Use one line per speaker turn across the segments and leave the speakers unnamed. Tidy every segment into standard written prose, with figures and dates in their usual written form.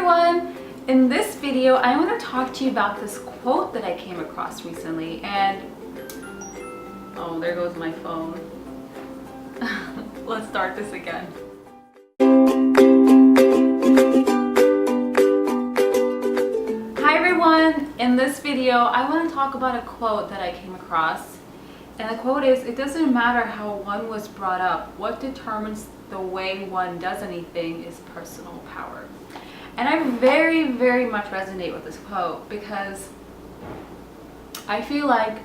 everyone! In this video, I want to talk to you about this quote that I came across recently, and oh, there goes my phone. Let's start this again. Hi everyone! In this video, I want to talk about a quote that I came across, and the quote is, "It doesn't matter how one was brought up, what determines the way one does anything is personal power." And I very, very much resonate with this quote because I feel like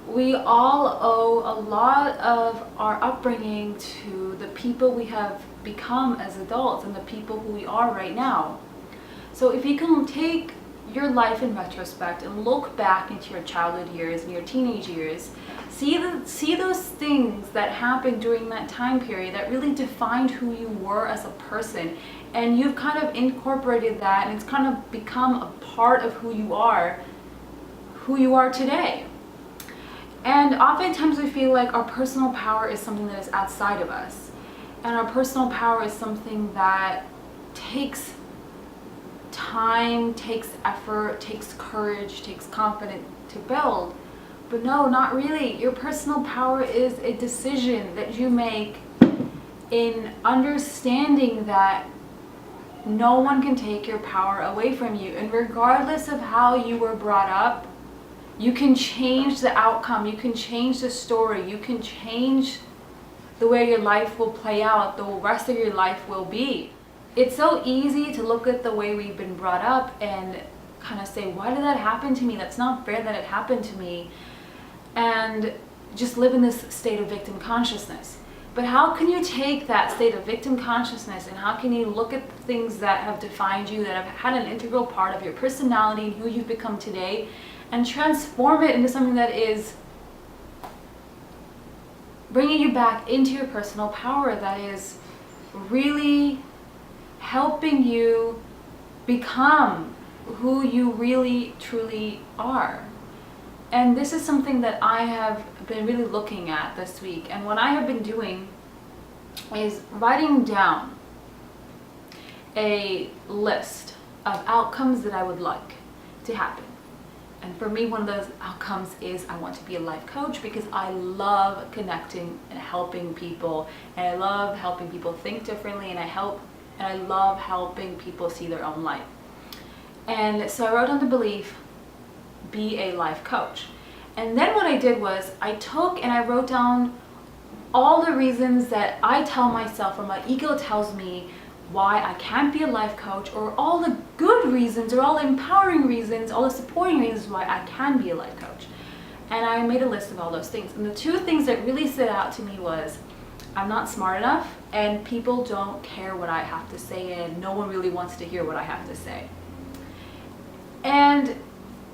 we all owe a lot of our upbringing to the people we have become as adults and the people who we are right now. So if you can take your life in retrospect and look back into your childhood years and your teenage years, see those things that happened during that time period that really defined who you were as a person, and you've kind of incorporated that and it's kind of become a part of who you are today. And oftentimes we feel like our personal power is something that is outside of us, and our personal power is something that takes time, takes effort, takes courage, takes confidence to build. But no, not really. Your personal power is a decision that you make in understanding that no one can take your power away from you. And regardless of how you were brought up, you can change the outcome, you can change the story, you can change the way your life will play out, the rest of your life will be. It's so easy to look at the way we've been brought up and kind of say, why did that happen to me? That's not fair that it happened to me. And just live in this state of victim consciousness. But how can you take that state of victim consciousness and how can you look at the things that have defined you, that have had an integral part of your personality and who you've become today, and transform it into something that is bringing you back into your personal power, that is really helping you become who you really truly are. And this is something that I have been really looking at this week, and what I have been doing is writing down a list of outcomes that I would like to happen. And for me, one of those outcomes is I want to be a life coach, because I love connecting and helping people, and I love helping people think differently, and I love helping people see their own life. And so I wrote down the belief, be a life coach. And then what I did was I took and I wrote down all the reasons that I tell myself, or my ego tells me, why I can't be a life coach, or all the good reasons, or all the empowering reasons, all the supporting reasons why I can be a life coach. And I made a list of all those things. And the two things that really stood out to me was, I'm not smart enough, and people don't care what I have to say, and no one really wants to hear what I have to say. And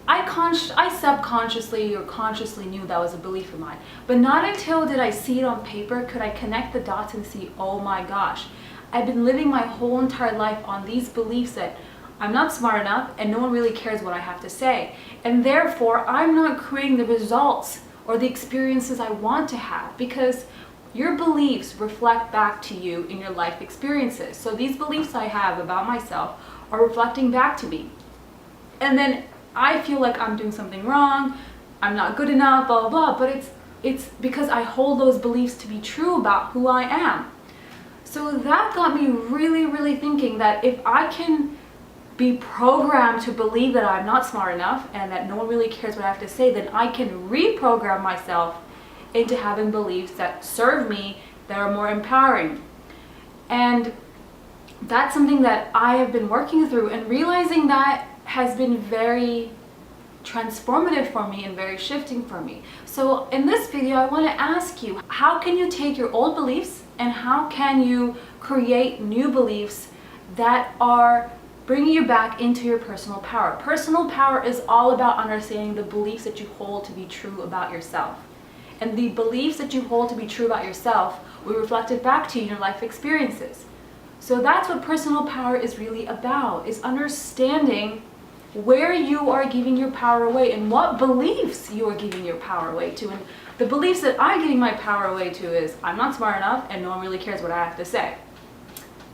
I subconsciously or consciously knew that was a belief of mine. But not until did I see it on paper could I connect the dots and see, oh my gosh, I've been living my whole entire life on these beliefs that I'm not smart enough and no one really cares what I have to say. And therefore, I'm not creating the results or the experiences I want to have, because your beliefs reflect back to you in your life experiences. So these beliefs I have about myself are reflecting back to me. And then I feel like I'm doing something wrong, I'm not good enough, blah, blah, blah. But it's because I hold those beliefs to be true about who I am. So that got me really, really thinking that if I can be programmed to believe that I'm not smart enough and that no one really cares what I have to say, then I can reprogram myself into having beliefs that serve me, that are more empowering. And that's something that I have been working through, and realizing that has been very transformative for me and very shifting for me. So in this video, I want to ask you, how can you take your old beliefs and how can you create new beliefs that are bringing you back into your personal power? Personal power is all about understanding the beliefs that you hold to be true about yourself. And the beliefs that you hold to be true about yourself will be reflected back to you in your life experiences. So that's what personal power is really about, is understanding where you are giving your power away and what beliefs you are giving your power away to. And the beliefs that I'm giving my power away to is, I'm not smart enough and no one really cares what I have to say.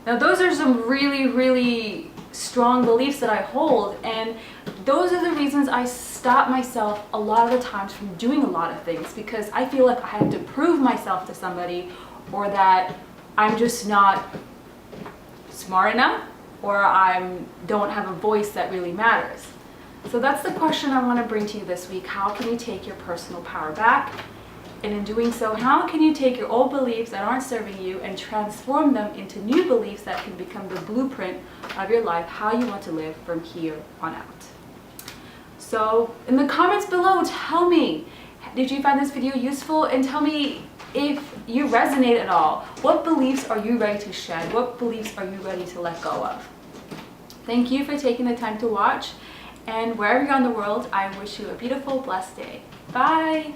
Now those are some really, really strong beliefs that I hold, and those are the reasons I stop myself a lot of the times from doing a lot of things, because I feel like I have to prove myself to somebody, or that I'm just not smart enough, or I don't have a voice that really matters. So that's the question I want to bring to you this week. How can you take your personal power back? And in doing so, how can you take your old beliefs that aren't serving you and transform them into new beliefs that can become the blueprint of your life, how you want to live from here on out? So in the comments below, tell me, did you find this video useful? And tell me if you resonate at all. What beliefs are you ready to shed? What beliefs are you ready to let go of? Thank you for taking the time to watch. And wherever you're in the world, I wish you a beautiful, blessed day. Bye!